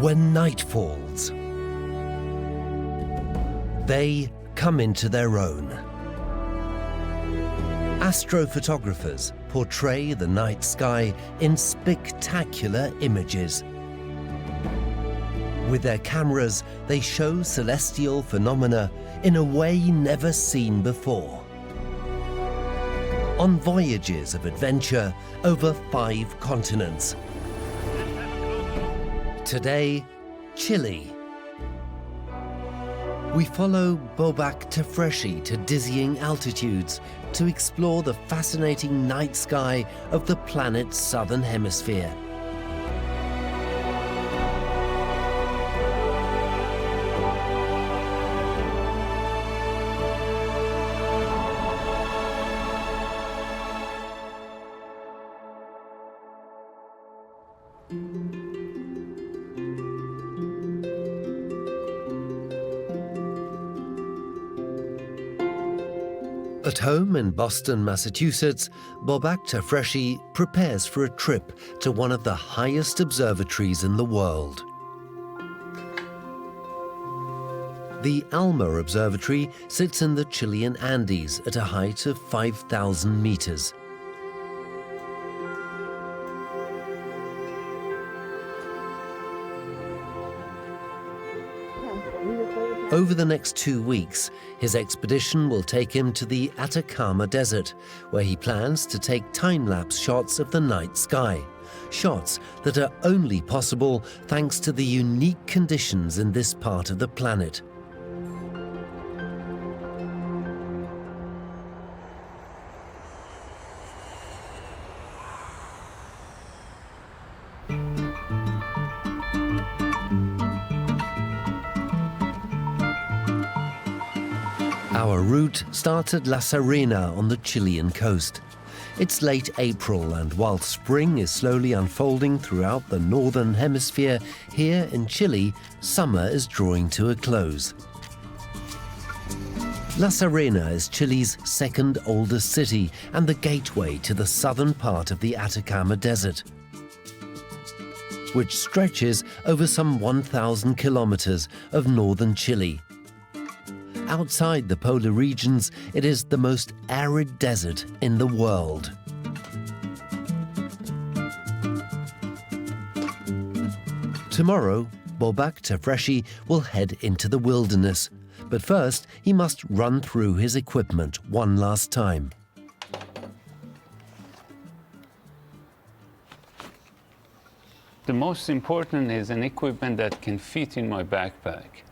When night falls, they come into their own. Astrophotographers portray the night sky in spectacular images. With their cameras, they show celestial phenomena in a way never seen before. On voyages of adventure over 5 continents. Today, Chile. We follow Bobak Tefreshi to dizzying altitudes to explore the fascinating night sky of the planet's southern hemisphere. At home in Boston, Massachusetts, Bobak Tefreshi prepares for a trip to one of the highest observatories in the world. The Alma Observatory sits in the Chilean Andes at a height of 5,000 meters. Over the next 2 weeks, his expedition will take him to the Atacama Desert, where he plans to take time-lapse shots of the night sky. Shots that are only possible thanks to the unique conditions in this part of the planet. Our route starts at La Serena on the Chilean coast. It's late April, and while spring is slowly unfolding throughout the northern hemisphere, here in Chile, summer is drawing to a close. La Serena is Chile's second oldest city and the gateway to the southern part of the Atacama Desert, which stretches over some 1,000 kilometers of northern Chile. Outside the polar regions, it is the most arid desert in the world. Tomorrow, Bobak Tefreshi will head into the wilderness, but first he must run through his equipment one last time. The most important is an equipment that can fit in my backpack.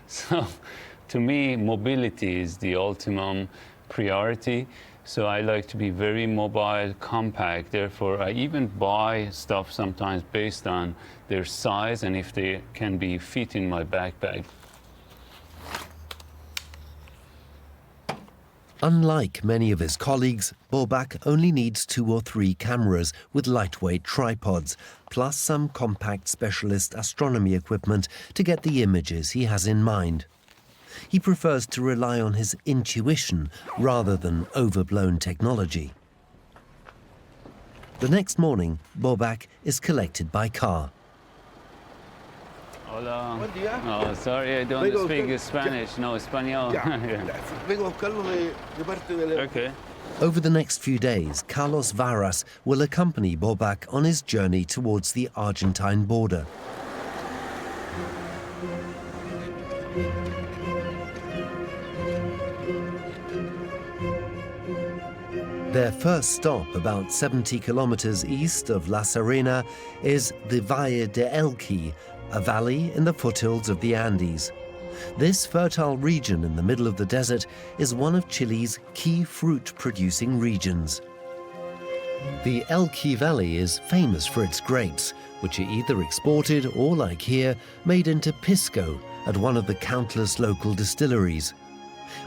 So, to me, mobility is the ultimate priority. So I like to be very mobile, compact. Therefore, I even buy stuff sometimes based on their size and if they can be fit in my backpack. Unlike many of his colleagues, Bobak only needs 2 or 3 cameras with lightweight tripods, plus some compact specialist astronomy equipment to get the images he has in mind. He prefers to rely on his intuition rather than overblown technology. The next morning, Bobak is collected by car. Hola. Buen día. Oh, sorry, I don't speak Spanish. No, Español. Okay. Over the next few days, Carlos Varas will accompany Bobak on his journey towards the Argentine border. Their first stop, about 70 kilometers east of La Serena, is the Valle de Elqui, a valley in the foothills of the Andes. This fertile region in the middle of the desert is one of Chile's key fruit-producing regions. The Elqui Valley is famous for its grapes, which are either exported or, like here, made into pisco at one of the countless local distilleries.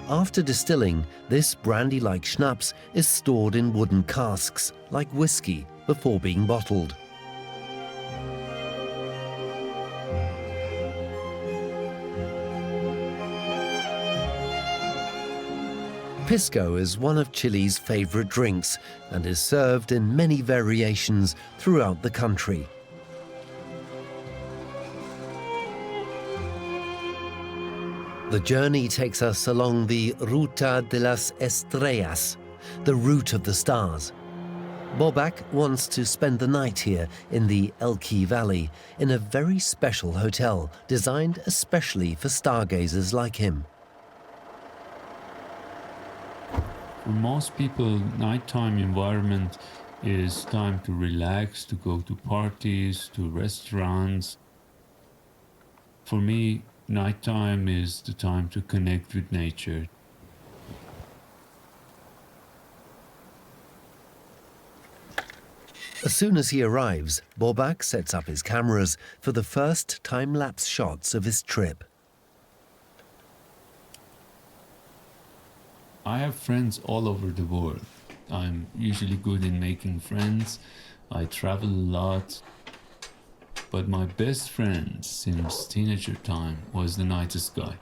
After distilling, this brandy-like schnapps is stored in wooden casks, like whiskey, before being bottled. Pisco is one of Chile's favorite drinks and is served in many variations throughout the country. The journey takes us along the Ruta de las Estrellas, the route of the stars. Bobak wants to spend the night here in the Elqui Valley in a very special hotel designed especially for stargazers like him. For most people, nighttime environment is time to relax, to go to parties, to restaurants. For me, nighttime is the time to connect with nature. As soon as he arrives, Bobak sets up his cameras for the first time-lapse shots of his trip. I have friends all over the world. I'm usually good in making friends. I travel a lot. But my best friend since teenager time was the night sky.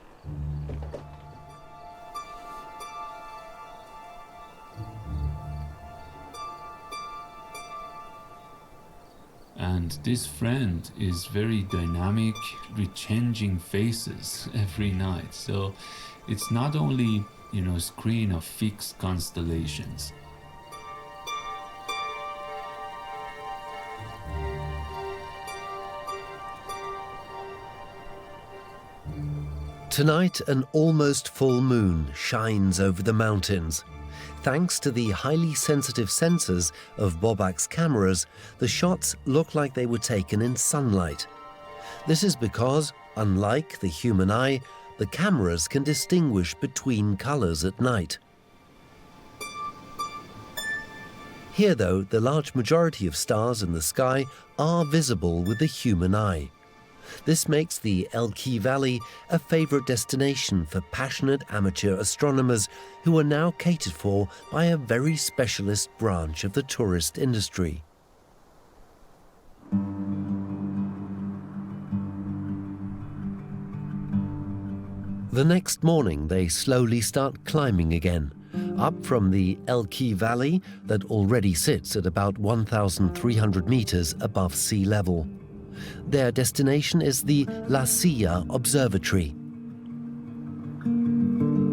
And this friend is very dynamic, with changing faces every night. So it's not only, a screen of fixed constellations. Tonight, an almost full moon shines over the mountains. Thanks to the highly sensitive sensors of Bobak's cameras, the shots look like they were taken in sunlight. This is because, unlike the human eye, the cameras can distinguish between colors at night. Here, though, the large majority of stars in the sky are visible with the human eye. This makes the Elqui Valley a favorite destination for passionate amateur astronomers who are now catered for by a very specialist branch of the tourist industry. The next morning, they slowly start climbing again, up from the Elqui Valley that already sits at about 1,300 meters above sea level. Their destination is the La Silla Observatory.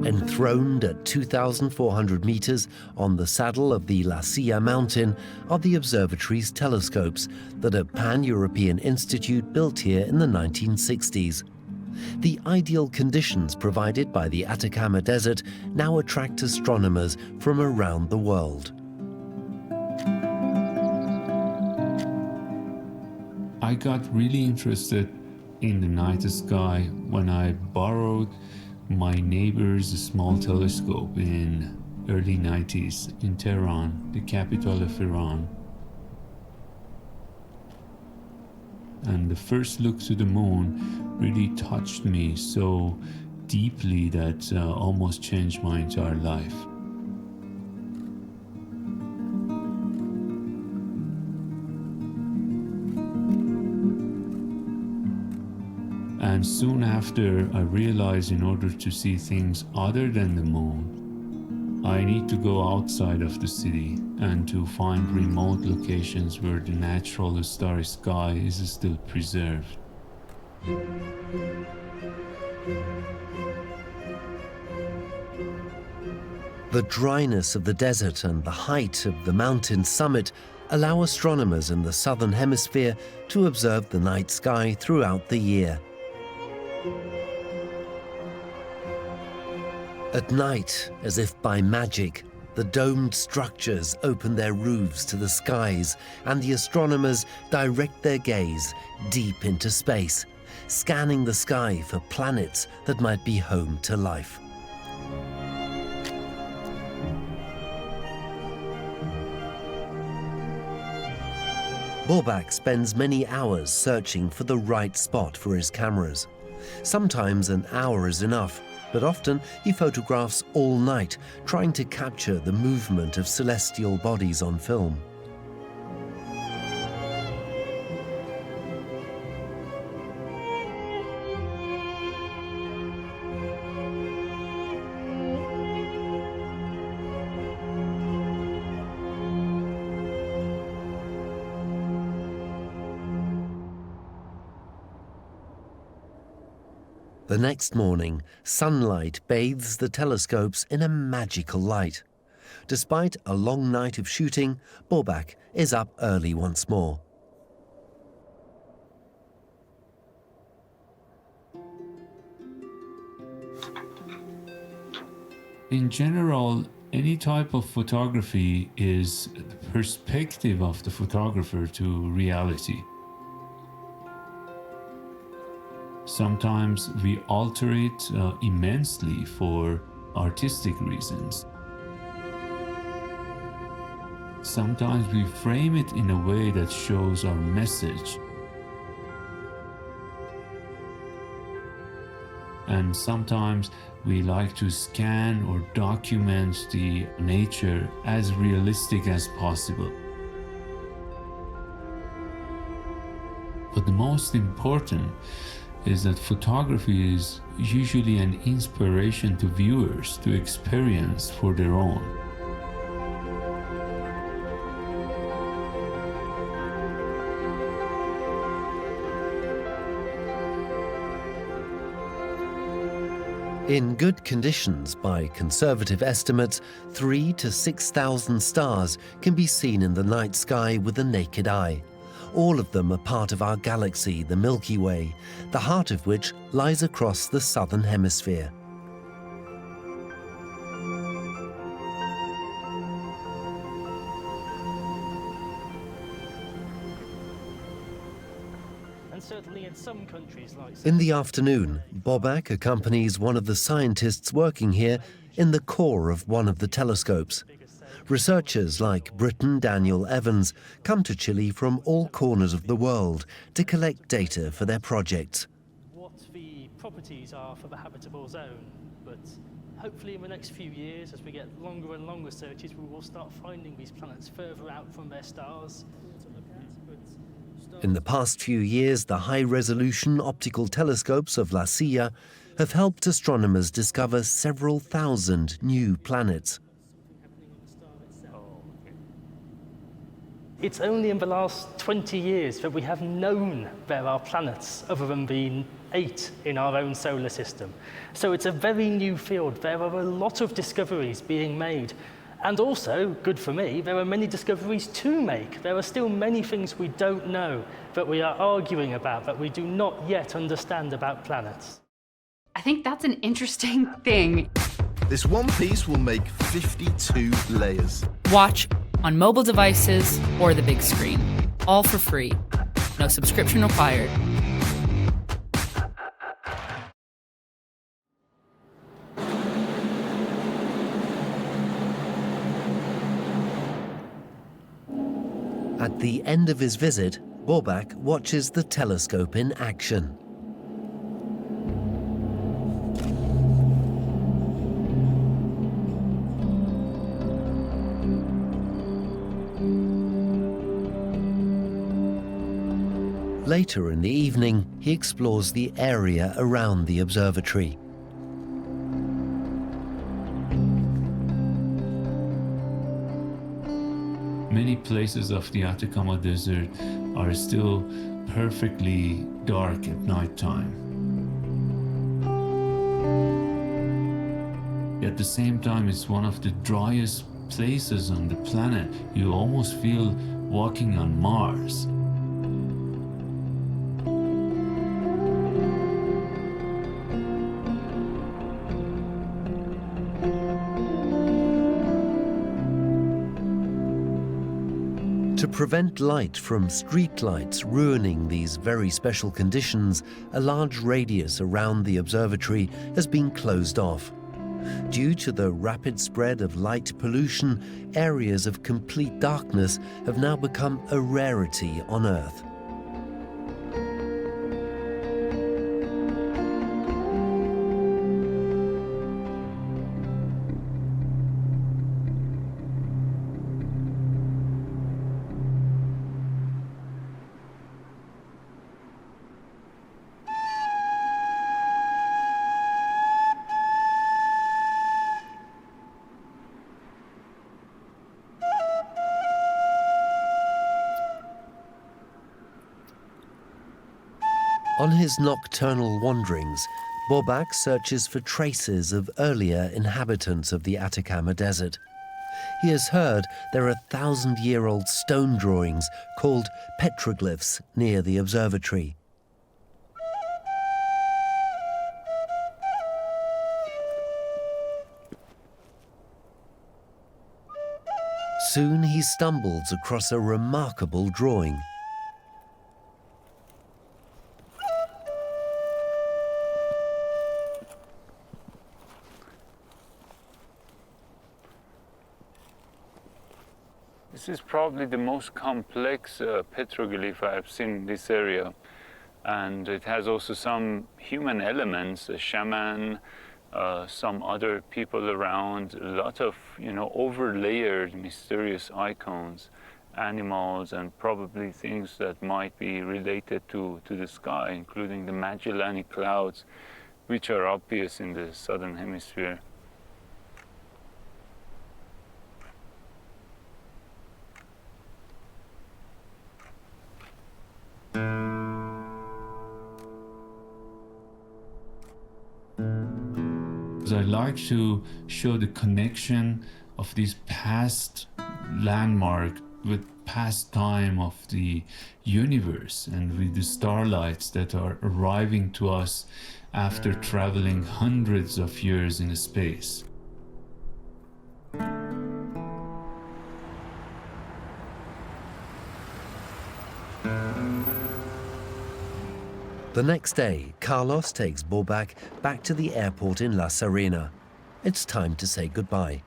Enthroned at 2,400 meters on the saddle of the La Silla mountain are the observatory's telescopes that a pan-European institute built here in the 1960s. The ideal conditions provided by the Atacama Desert now attract astronomers from around the world. I got really interested in the night sky when I borrowed my neighbor's small telescope in early 90s in Tehran, the capital of Iran. And the first look to the moon really touched me so deeply that almost changed my entire life. And soon after, I realized in order to see things other than the moon, I need to go outside of the city and to find remote locations where the natural starry sky is still preserved. The dryness of the desert and the height of the mountain summit allow astronomers in the southern hemisphere to observe the night sky throughout the year. At night, as if by magic, the domed structures open their roofs to the skies, and the astronomers direct their gaze deep into space, scanning the sky for planets that might be home to life. Bobak spends many hours searching for the right spot for his cameras. Sometimes an hour is enough, but often he photographs all night, trying to capture the movement of celestial bodies on film. The next morning, sunlight bathes the telescopes in a magical light. Despite a long night of shooting, Bobak is up early once more. In general, any type of photography is the perspective of the photographer to reality. Sometimes we alter it immensely for artistic reasons. Sometimes we frame it in a way that shows our message. And sometimes we like to scan or document the nature as realistic as possible. But the most important is that photography is usually an inspiration to viewers to experience for their own. In good conditions, by conservative estimates, 3,000 to 6,000 stars can be seen in the night sky with the naked eye. All of them are part of our galaxy, the Milky Way, the heart of which lies across the southern hemisphere. And certainly in some countries like... In the afternoon, Bobak accompanies one of the scientists working here in the core of one of the telescopes. Researchers like Briton Daniel Evans come to Chile from all corners of the world to collect data for their projects. What the properties are for the habitable zone, but hopefully in the next few years, as we get longer and longer searches, we will start finding these planets further out from their stars to look at. In the past few years, the high-resolution optical telescopes of La Silla have helped astronomers discover several thousand new planets. It's only in the last 20 years that we have known there are planets other than the 8 in our own solar system. So it's a very new field. There are a lot of discoveries being made. And also, good for me, there are many discoveries to make. There are still many things we don't know that we are arguing about, that we do not yet understand about planets. I think that's an interesting thing. This one piece will make 52 layers. Watch on mobile devices or the big screen. All for free. No subscription required. At the end of his visit, Bobak watches the telescope in action. Later in the evening, he explores the area around the observatory. Many places of the Atacama Desert are still perfectly dark at night time. At the same time, it's one of the driest places on the planet. You almost feel walking on Mars. To prevent light from street lights ruining these very special conditions, a large radius around the observatory has been closed off. Due to the rapid spread of light pollution, areas of complete darkness have now become a rarity on Earth. On his nocturnal wanderings, Borbak searches for traces of earlier inhabitants of the Atacama Desert. He has heard there are 1,000-year-old stone drawings called petroglyphs near the observatory. Soon he stumbles across a remarkable drawing. This is probably the most complex petroglyph I've seen in this area. And it has also some human elements, a shaman, some other people around, a lot of, overlayered mysterious icons, animals, and probably things that might be related to the sky, including the Magellanic Clouds, which are obvious in the southern hemisphere. I like to show the connection of these past landmarks with past time of the universe and with the starlights that are arriving to us after traveling hundreds of years in space. The next day, Carlos takes Borbak back to the airport in La Serena. It's time to say goodbye.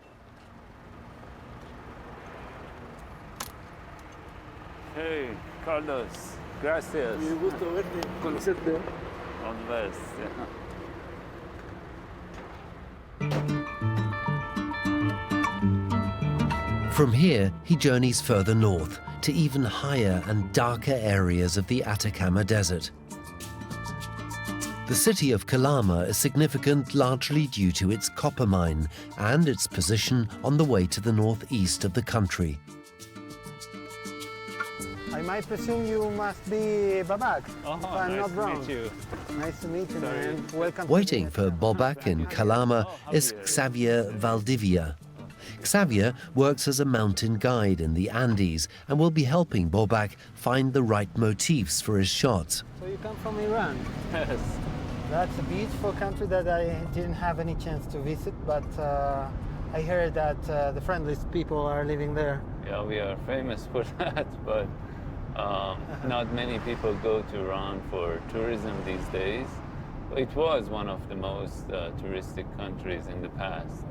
Hey, Carlos, gracias. Un gusto verte, conocerte. All the best. From here, he journeys further north to even higher and darker areas of the Atacama Desert. The city of Calama is significant largely due to its copper mine and its position on the way to the northeast of the country. I might presume you must be Babak, if I'm not wrong. Nice to meet you. Nice to meet you, man. Welcome. Waiting for Borbak in Calama is Xavier Valdivia. Xavier works as a mountain guide in the Andes and will be helping Borbak find the right motifs for his shots. So you come from Iran? Yes. That's a beautiful country that I didn't have any chance to visit, but I heard that the friendliest people are living there. Yeah, we are famous for that, but not many people go to Iran for tourism these days. It was one of the most touristic countries in the past.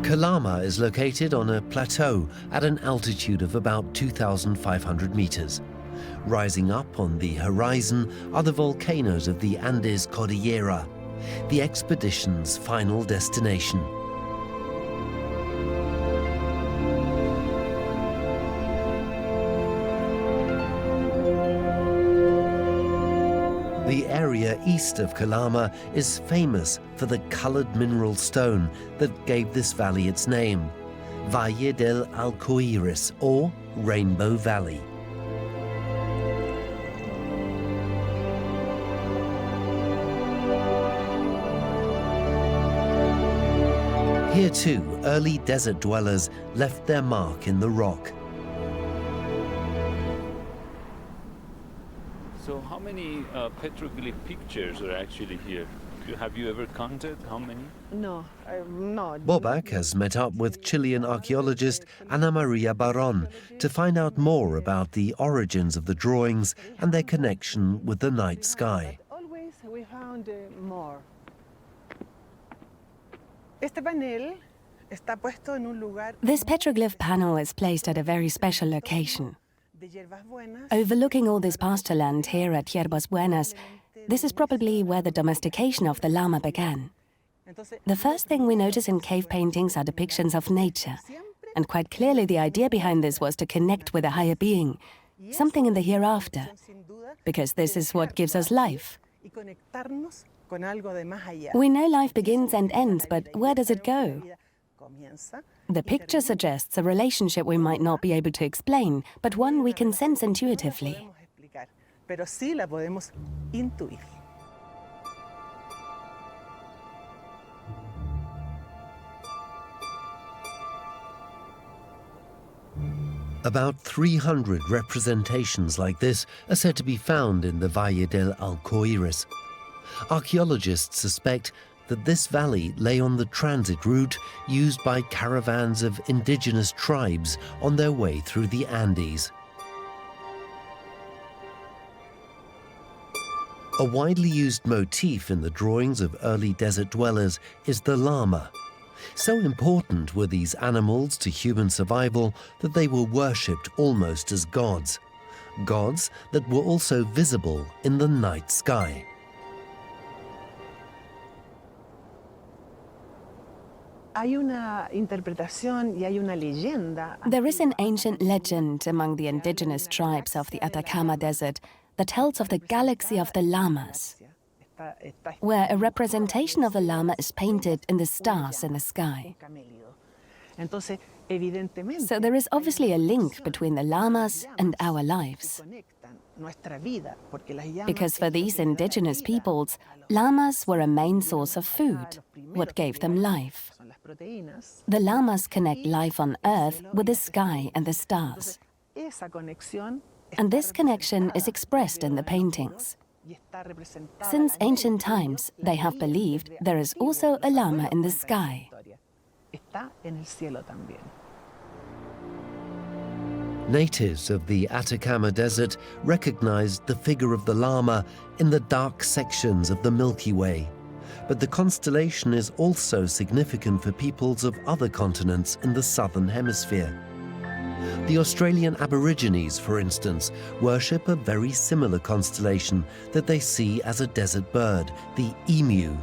Calama is located on a plateau at an altitude of about 2,500 meters. Rising up on the horizon are the volcanoes of the Andes Cordillera, the expedition's final destination. The area east of Calama is famous for the colored mineral stone that gave this valley its name, Valle del Arcoiris, or Rainbow Valley. Here too, early desert dwellers left their mark in the rock. So how many petroglyph pictures are actually here? Have you ever counted how many? No, no. Borbak has met up with Chilean archaeologist Ana Maria Barón to find out more about the origins of the drawings and their connection with the night sky. Always we found more. Este panel está puesto en un lugar. This petroglyph panel is placed at a very special location. De hierbas buenas. Overlooking all this pasture land here at Hierbas Buenas, this is probably where the domestication of the llama began. The first thing we notice in cave paintings are depictions of nature, and quite clearly the idea behind this was to connect with a higher being, something in the hereafter, because this is what gives us life. We know life begins and ends, but where does it go? The picture suggests a relationship we might not be able to explain, but one we can sense intuitively. About 300 representations like this are said to be found in the Valle del Alcoiris. Archaeologists suspect that this valley lay on the transit route used by caravans of indigenous tribes on their way through the Andes. A widely used motif in the drawings of early desert dwellers is the llama. So important were these animals to human survival that they were worshipped almost as gods. Gods that were also visible in the night sky. There is an ancient legend among the indigenous tribes of the Atacama Desert that tells of the galaxy of the llamas, where a representation of the llama is painted in the stars in the sky. So there is obviously a link between the llamas and our lives. Because for these indigenous peoples, llamas were a main source of food, what gave them life. The llamas connect life on Earth with the sky and the stars. And this connection is expressed in the paintings. Since ancient times, they have believed there is also a llama in the sky. Natives of the Atacama Desert recognized the figure of the llama in the dark sections of the Milky Way. But the constellation is also significant for peoples of other continents in the southern hemisphere. The Australian Aborigines, for instance, worship a very similar constellation that they see as a desert bird, the emu.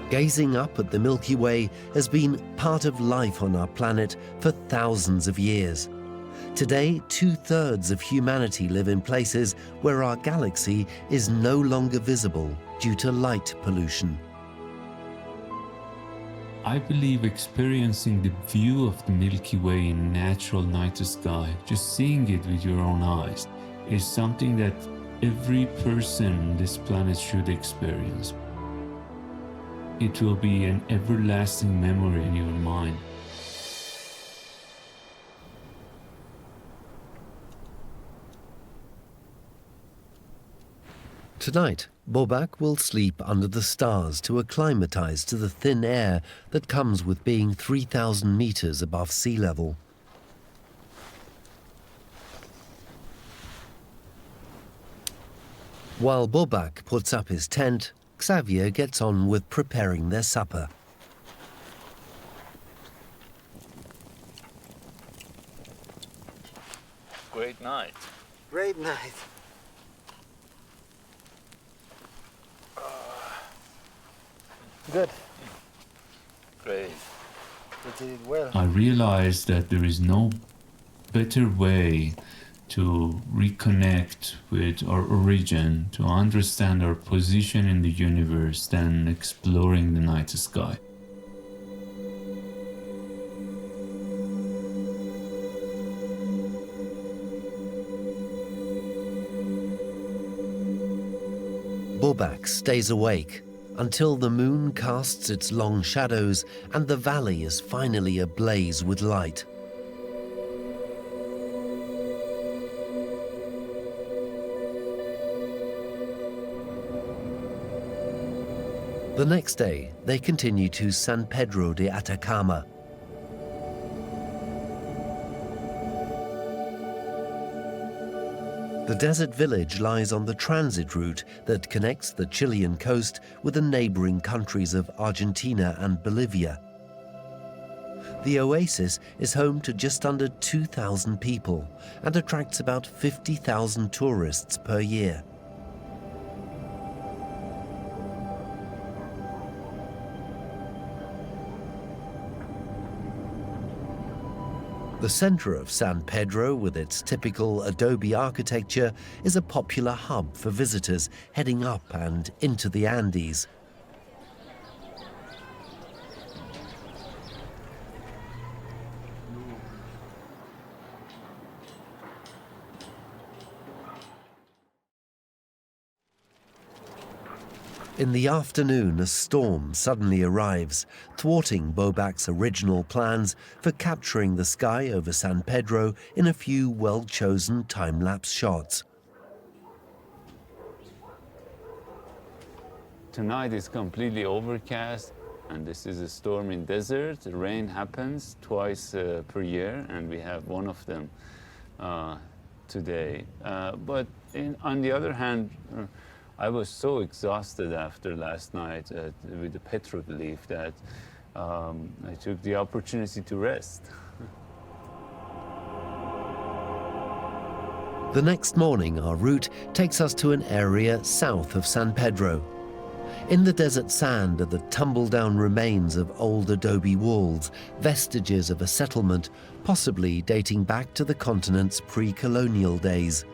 Gazing up at the Milky Way has been part of life on our planet for thousands of years. Today, 2/3 of humanity live in places where our galaxy is no longer visible due to light pollution. I believe experiencing the view of the Milky Way in natural night sky, just seeing it with your own eyes, is something that every person on this planet should experience. It will be an everlasting memory in your mind. Tonight, Bobak will sleep under the stars to acclimatize to the thin air that comes with being 3,000 meters above sea level. While Bobak puts up his tent, Xavier gets on with preparing their supper. Great night. Great night. Good. Great. We did well. I realized that there is no better way to reconnect with our origin, to understand our position in the universe than exploring the night sky. Bobak stays awake until the moon casts its long shadows and the valley is finally ablaze with light. The next day, they continue to San Pedro de Atacama. The desert village lies on the transit route that connects the Chilean coast with the neighboring countries of Argentina and Bolivia. The oasis is home to just under 2,000 people and attracts about 50,000 tourists per year. The center of San Pedro, with its typical adobe architecture, is a popular hub for visitors heading up and into the Andes. In the afternoon, a storm suddenly arrives, thwarting Bobac's original plans for capturing the sky over San Pedro in a few well-chosen time-lapse shots. Tonight is completely overcast, and this is a stormy desert. The rain happens twice per year, and we have one of them today. But on the other hand, I was so exhausted after last night with the petroglyph that I took the opportunity to rest. The next morning, our route takes us to an area south of San Pedro. In the desert sand are the tumble-down remains of old adobe walls, vestiges of a settlement, possibly dating back to the continent's pre-colonial days.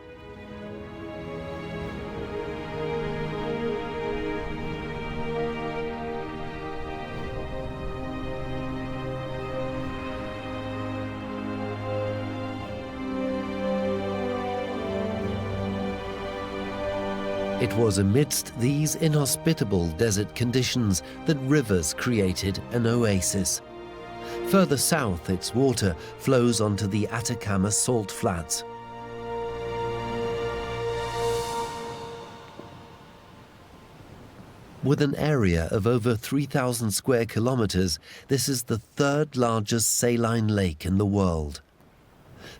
It was amidst these inhospitable desert conditions that rivers created an oasis. Further south, its water flows onto the Atacama salt flats. With an area of over 3,000 square kilometers, this is the third largest saline lake in the world.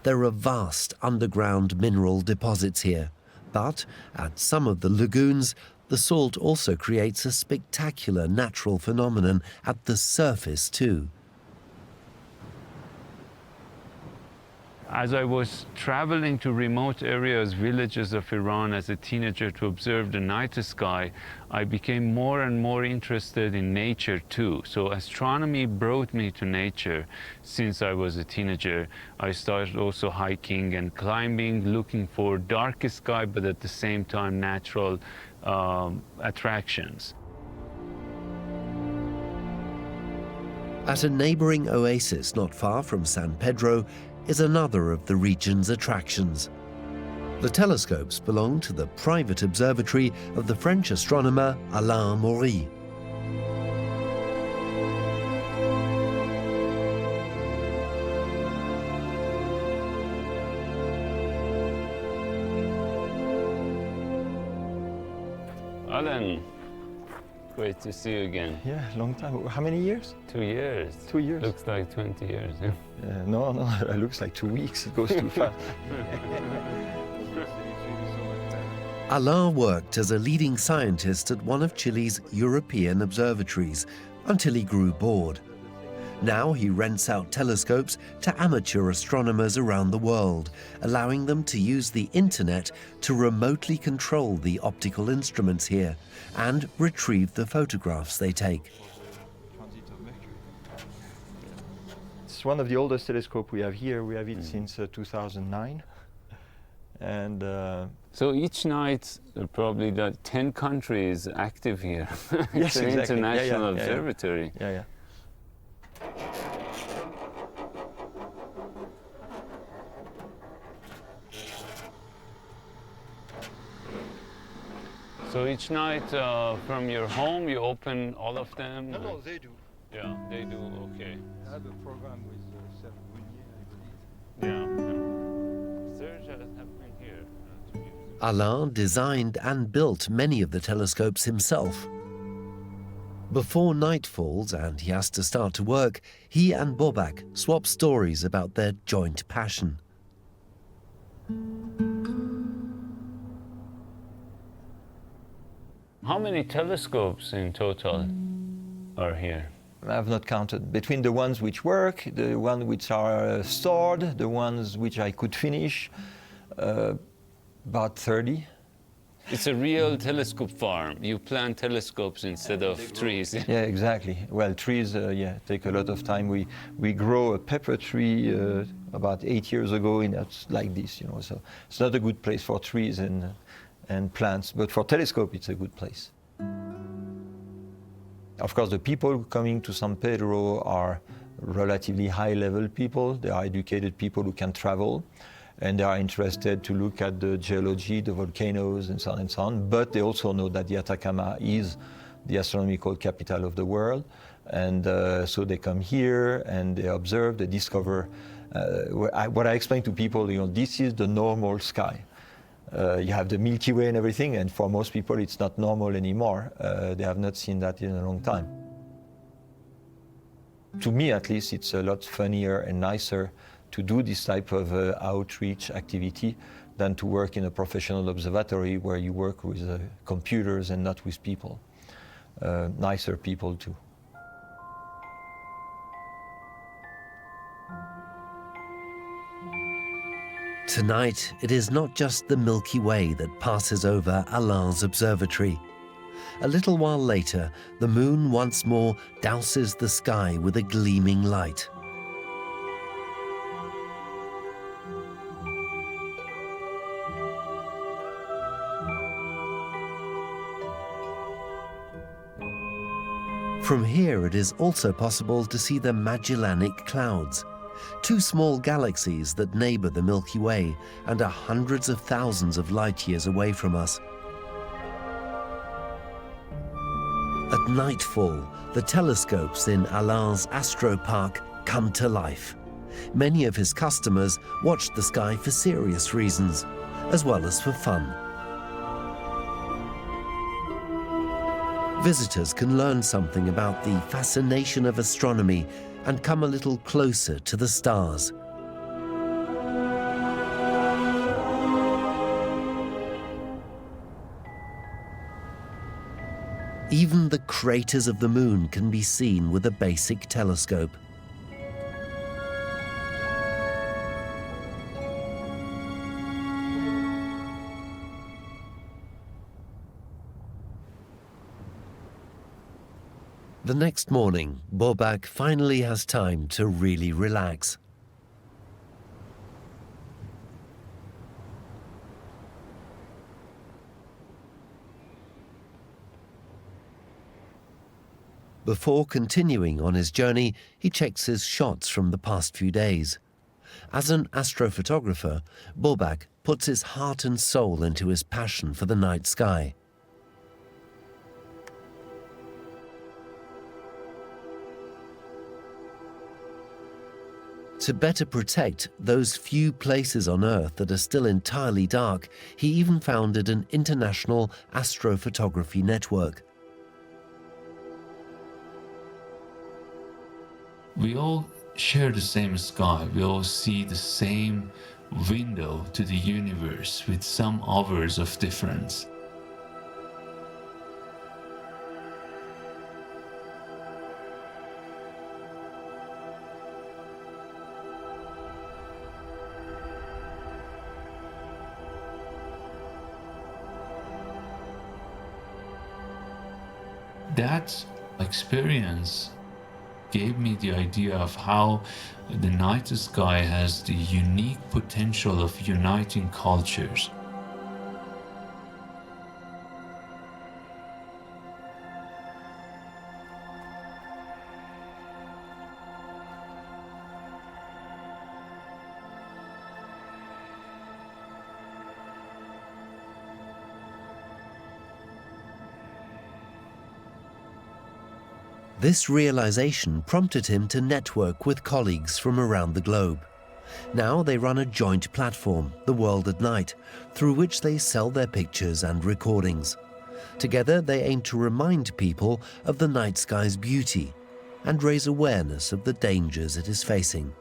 There are vast underground mineral deposits here. But at some of the lagoons, the salt also creates a spectacular natural phenomenon at the surface too. As I was traveling to remote areas, villages of Iran as a teenager to observe the night sky, I became more and more interested in nature too. So astronomy brought me to nature. Since I was a teenager, I started also hiking and climbing, looking for dark sky, but at the same time natural attractions. At a neighboring oasis not far from San Pedro is another of the region's attractions. The telescopes belong to the private observatory of the French astronomer Alain Maury. Alain, great to see you again. Yeah, long time. How many years? 2 years. 2 years. Looks like 20 years. Yeah. No, it looks like 2 weeks. It goes too fast. Alain worked as a leading scientist at one of Chile's European observatories until he grew bored. Now he rents out telescopes to amateur astronomers around the world, allowing them to use the internet to remotely control the optical instruments here and retrieve the photographs they take. It's one of the oldest telescopes we have here. We have it since 2009. And so each night, probably 10 countries active here. Yes, it's an exactly. international observatory. Yeah. So each night from your home, you open all of them? No, they do. Yeah, they do, okay. I have a program with Serge Brunier, I believe. Yeah. Serge has been here. Alain designed and built many of the telescopes himself. Before night falls and he has to start to work, he and Bobac swap stories about their joint passion. How many telescopes in total are here? I have not counted. Between the ones which work, the ones which are stored, the ones which I could finish, about 30. It's a real telescope farm. You plant telescopes instead of trees. Yeah, exactly. Well, trees, take a lot of time. We grow a pepper tree about 8 years ago, and that's like this, So it's not a good place for trees and plants, but for telescope, it's a good place. Of course, the people coming to San Pedro are relatively high-level people. They are educated people who can travel. and they are interested to look at the geology, the volcanoes, and so on and so on. But they also know that the Atacama is the astronomical capital of the world, and so they come here and they observe, they discover. What I explain to people, this is the normal sky. You have the Milky Way and everything, and for most people it's not normal anymore. They have not seen that in a long time. To me, at least, it's a lot funnier and nicer to do this type of outreach activity than to work in a professional observatory where you work with computers and not with people. Nicer people too. Tonight, it is not just the Milky Way that passes over Alain's observatory. A little while later, the moon once more douses the sky with a gleaming light. From here, it is also possible to see the Magellanic Clouds, two small galaxies that neighbor the Milky Way and are hundreds of thousands of light years away from us. At nightfall, the telescopes in Alain's Astropark come to life. Many of his customers watch the sky for serious reasons, as well as for fun. Visitors can learn something about the fascination of astronomy and come a little closer to the stars. Even the craters of the moon can be seen with a basic telescope. The next morning, Bobak finally has time to really relax. Before continuing on his journey, he checks his shots from the past few days. As an astrophotographer, Bobak puts his heart and soul into his passion for the night sky. To better protect those few places on Earth that are still entirely dark, he even founded an international astrophotography network. We all share the same sky. We all see the same window to the universe with some hours of difference. That experience gave me the idea of how the night sky has the unique potential of uniting cultures. This realization prompted him to network with colleagues from around the globe. Now they run a joint platform, The World at Night, through which they sell their pictures and recordings. Together they aim to remind people of the night sky's beauty and raise awareness of the dangers it is facing.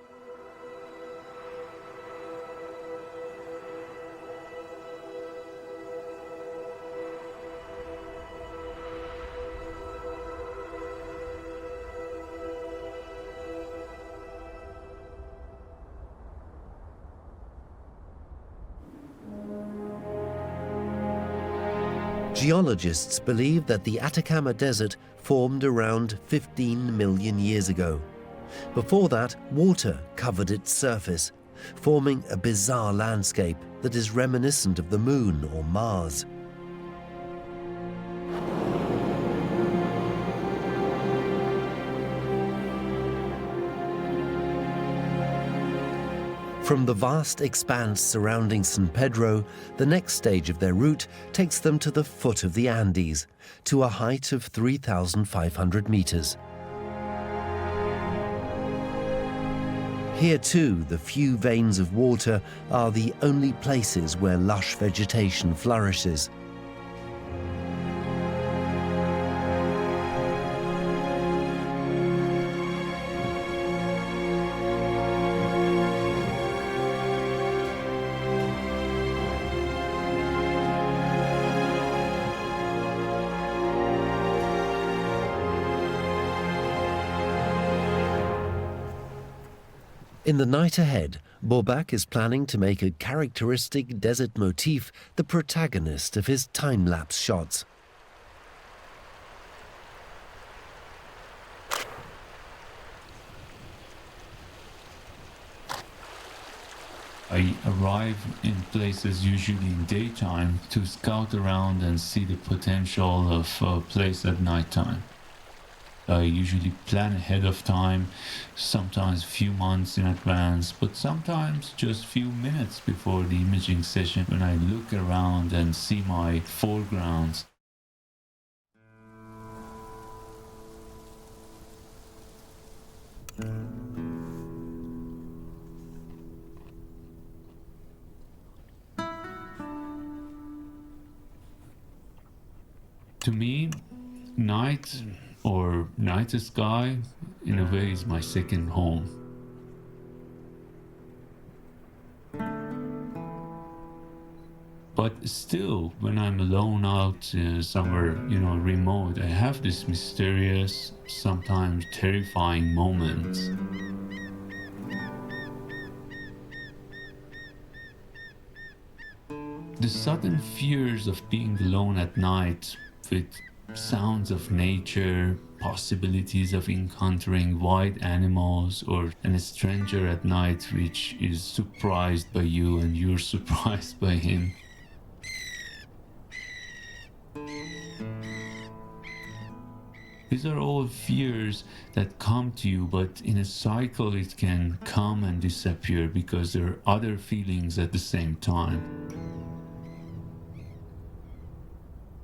Geologists believe that the Atacama Desert formed around 15 million years ago. Before that, water covered its surface, forming a bizarre landscape that is reminiscent of the Moon or Mars. From the vast expanse surrounding San Pedro, the next stage of their route takes them to the foot of the Andes, to a height of 3,500 meters. Here too, the few veins of water are the only places where lush vegetation flourishes. In the night ahead, Bobak is planning to make a characteristic desert motif the protagonist of his time-lapse shots. I arrive in places usually in daytime to scout around and see the potential of a place at nighttime. I usually plan ahead of time, sometimes a few months in advance, but sometimes just a few minutes before the imaging session when I look around and see my foregrounds. To me, night or night sky, in a way, is my second home. But still, when I'm alone out somewhere, remote, I have this mysterious, sometimes terrifying moments. The sudden fears of being alone at night with sounds of nature, possibilities of encountering wild animals, or a stranger at night which is surprised by you and you're surprised by him. These are all fears that come to you, but in a cycle it can come and disappear because there are other feelings at the same time.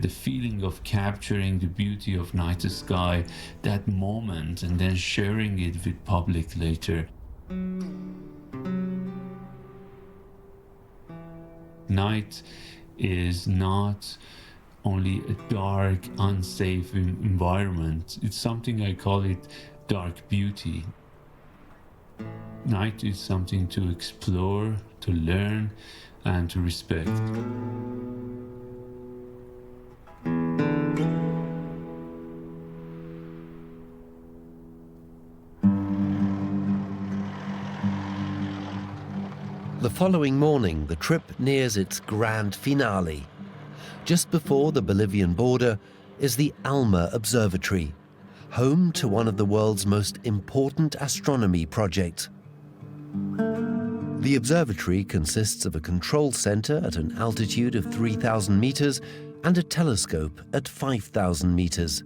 The feeling of capturing the beauty of night sky, that moment, and then sharing it with public later. Night is not only a dark, unsafe environment. It's something, I call it dark beauty. Night is something to explore, to learn, and to respect. The following morning, the trip nears its grand finale. Just before the Bolivian border is the ALMA Observatory, home to one of the world's most important astronomy projects. The observatory consists of a control center at an altitude of 3,000 meters and a telescope at 5,000 meters.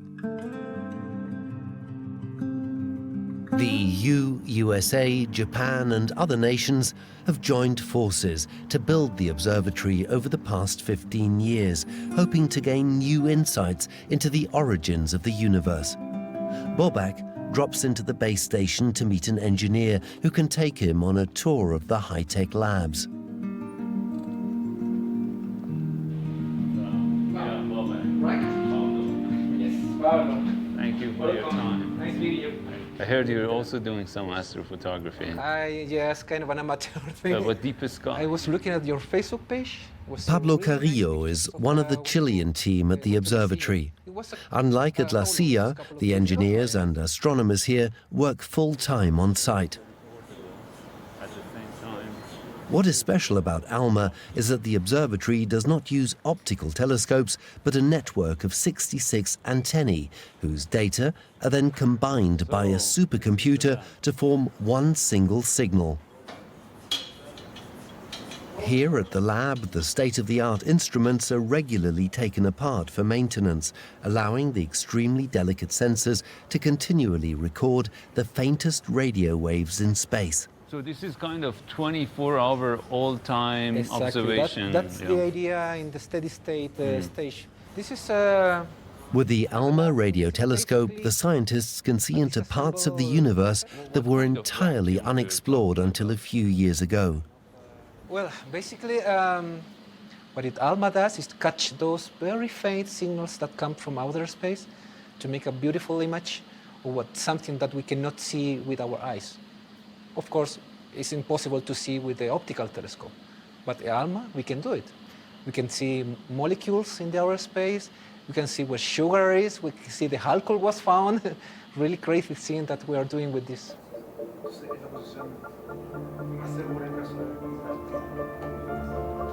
The EU, USA, Japan and other nations have joined forces to build the observatory over the past 15 years, hoping to gain new insights into the origins of the universe. Bobak drops into the base station to meet an engineer who can take him on a tour of the high-tech labs. Thank you for your time. Nice meeting you. I heard you're also doing some astrophotography. Yes, kind of an amateur thing. What deepest sky? I was looking at your Facebook page. Pablo Carrillo is one of the Chilean team at the observatory. Unlike at La Silla, the engineers and astronomers here work full-time on site. What is special about ALMA is that the observatory does not use optical telescopes, but a network of 66 antennae, whose data are then combined by a supercomputer to form one single signal. Here at the lab, the state-of-the-art instruments are regularly taken apart for maintenance, allowing the extremely delicate sensors to continually record the faintest radio waves in space. So this is kind of 24-hour all-time observation. That's the idea in the steady state stage. This is With the ALMA radio telescope, the scientists can see into parts of the universe that were entirely unexplored until a few years ago. well, basically, what ALMA does is catch those very faint signals that come from outer space to make a beautiful image of something that we cannot see with our eyes. Of course, it's impossible to see with the optical telescope, but ALMA, we can do it. We can see molecules in the outer space. We can see where sugar is. We can see the alcohol was found. Really crazy thing that we are doing with this.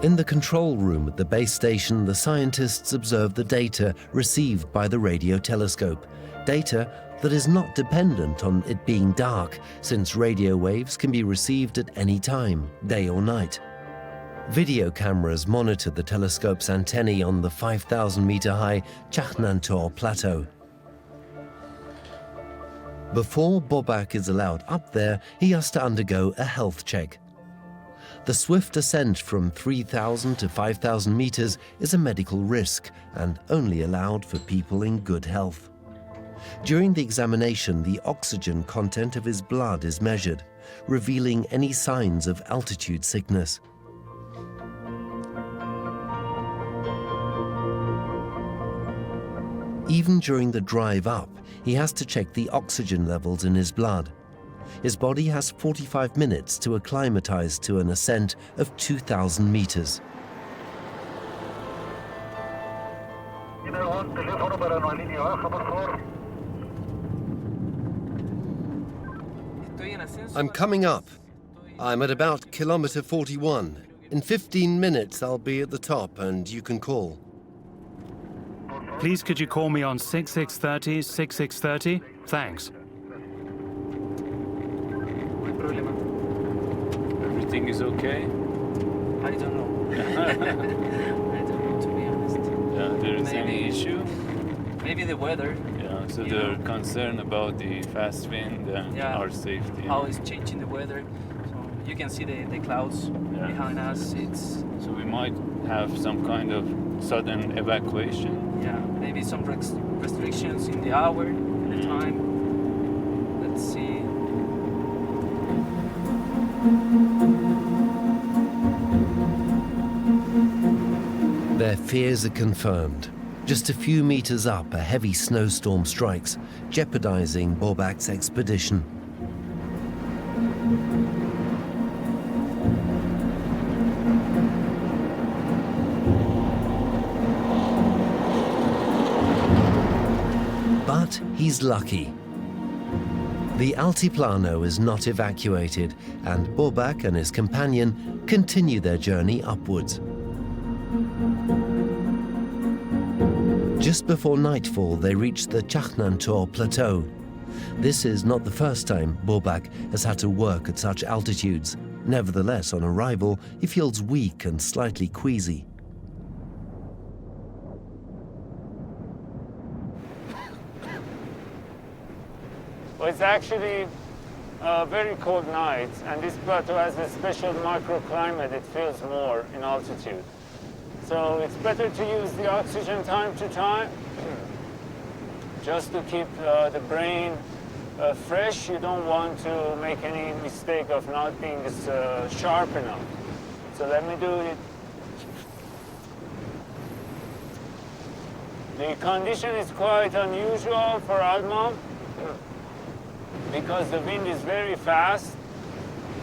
In the control room at the base station, the scientists observe the data received by the radio telescope. Data that is not dependent on it being dark, since radio waves can be received at any time, day or night. Video cameras monitor the telescope's antennae on the 5,000-meter-high Chaknantor Plateau. Before Bobak is allowed up there, he has to undergo a health check. The swift ascent from 3,000 to 5,000 meters is a medical risk and only allowed for people in good health. During the examination, the oxygen content of his blood is measured, revealing any signs of altitude sickness. Even during the drive up, he has to check the oxygen levels in his blood. His body has 45 minutes to acclimatize to an ascent of 2,000 meters. I'm coming up. I'm at about kilometer 41. In 15 minutes, I'll be at the top and you can call. Please could you call me on 6630, 6630? Thanks. Everything is okay? I don't know. I don't know, to be honest. Yeah, there is any issue? Maybe the weather. Yeah, so they're concerned about the fast wind and our safety. How it's changing the weather. So you can see the clouds behind us. So we might have some kind of sudden evacuation. Yeah, maybe some restrictions in the hour, the time. Let's see. Their fears are confirmed. Just a few meters up, a heavy snowstorm strikes, jeopardizing Bobak's expedition. But he's lucky. The Altiplano is not evacuated, and Bobak and his companion continue their journey upwards. Just before nightfall, they reach the Chaknantor Plateau. This is not the first time Bobak has had to work at such altitudes. Nevertheless, on arrival, he feels weak and slightly queasy. Well, it's actually a very cold night, and this plateau has a special microclimate. It feels more in altitude. So it's better to use the oxygen time to time, just to keep the brain fresh. You don't want to make any mistake of not being sharp enough. So let me do it. The condition is quite unusual for ALMA because the wind is very fast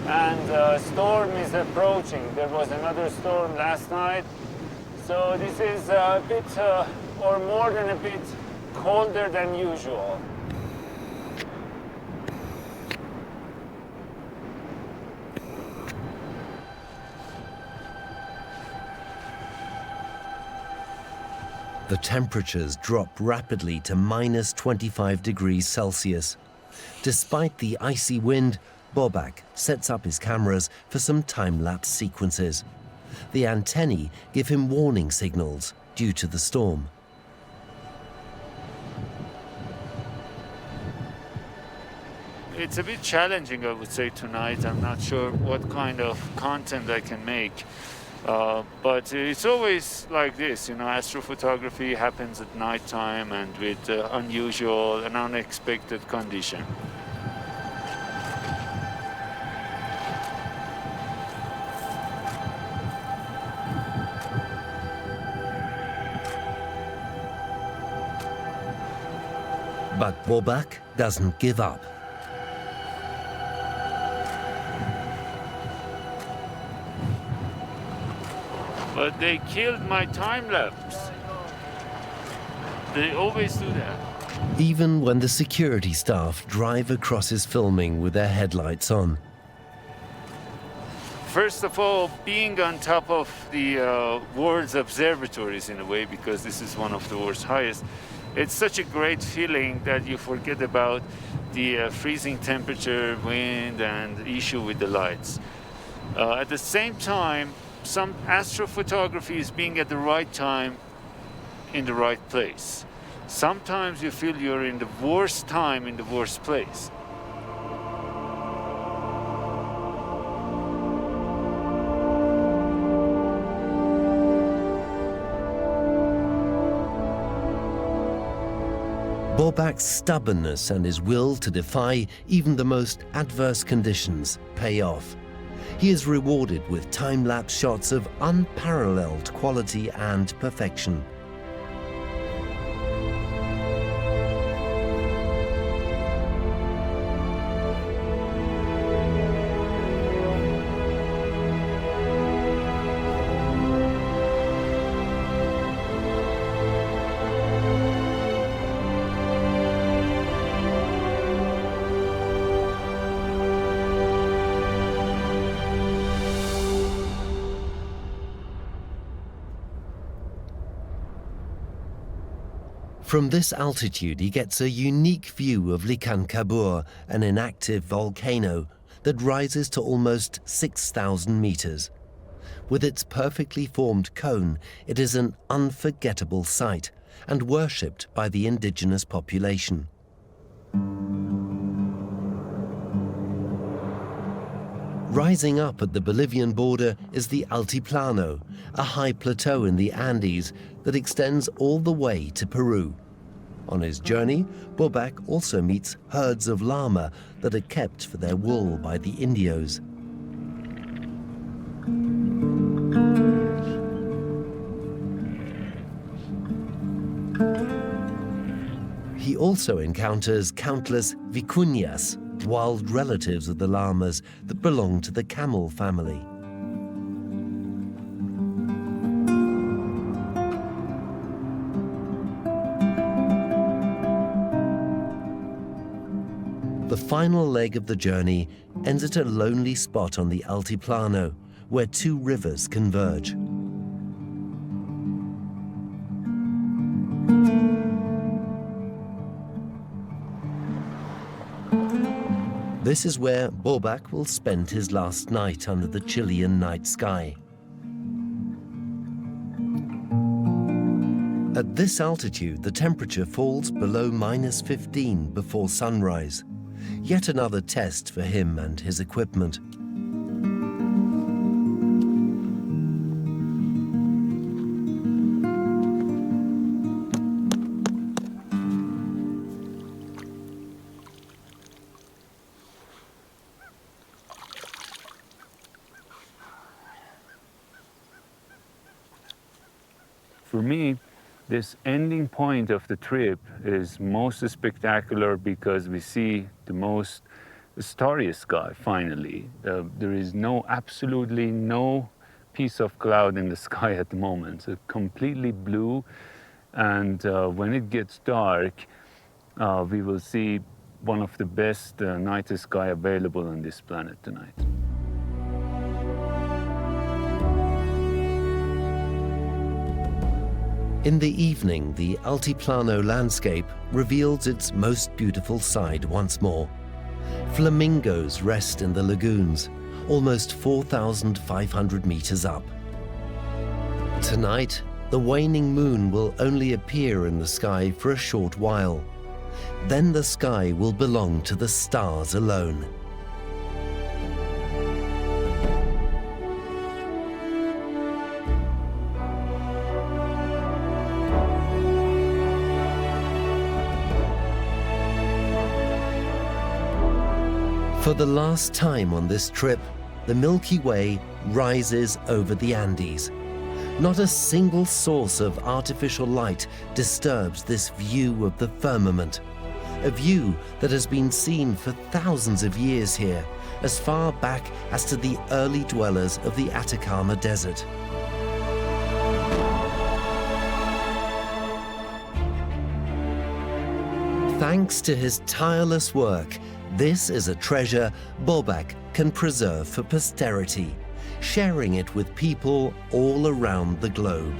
and a storm is approaching. There was another storm last night. So this is a bit, or more than a bit, colder than usual. The temperatures drop rapidly to minus 25 degrees Celsius. Despite the icy wind, Bobak sets up his cameras for some time-lapse sequences. The antennae give him warning signals due to the storm. it's a bit challenging, I would say, tonight. I'm not sure what kind of content I can make. But it's always like this, you know, astrophotography happens at nighttime and with unusual and unexpected conditions. But Bobak doesn't give up. But they killed my time-lapse. They always do that. Even when the security staff drive across his filming with their headlights on. First of all, being on top of the world's observatories in a way, because this is one of the world's highest, it's such a great feeling that you forget about the freezing temperature, wind, and the issue with the lights. At the same time, some astrophotography is being at the right time in the right place. Sometimes you feel you're in the worst time in the worst place. Bobak's stubbornness and his will to defy even the most adverse conditions pay off. He is rewarded with time-lapse shots of unparalleled quality and perfection. From this altitude, he gets a unique view of Likan Kabur, an inactive volcano that rises to almost 6,000 meters. With its perfectly formed cone, it is an unforgettable sight and worshipped by the indigenous population. Rising up at the Bolivian border is the Altiplano, a high plateau in the Andes that extends all the way to Peru. On his journey, Bobak also meets herds of llama that are kept for their wool by the Indios. He also encounters countless vicuñas, wild relatives of the llamas that belong to the camel family. The final leg of the journey ends at a lonely spot on the Altiplano, where two rivers converge. This is where Bobak will spend his last night under the Chilean night sky. At this altitude, the temperature falls below -15 before sunrise. Yet another test for him and his equipment. For me, this ending point of the trip is most spectacular because we see the most starriest sky, finally. There is absolutely no piece of cloud in the sky at the moment. It's completely blue, and when it gets dark, we will see one of the best night sky available on this planet tonight. In the evening, the Altiplano landscape reveals its most beautiful side once more. Flamingos rest in the lagoons, almost 4,500 meters up. Tonight, the waning moon will only appear in the sky for a short while. then the sky will belong to the stars alone. For the last time on this trip, the Milky Way rises over the Andes. Not a single source of artificial light disturbs this view of the firmament, a view that has been seen for thousands of years here, as far back as to the early dwellers of the Atacama Desert. Thanks to his tireless work, this is a treasure Bobak can preserve for posterity, sharing it with people all around the globe.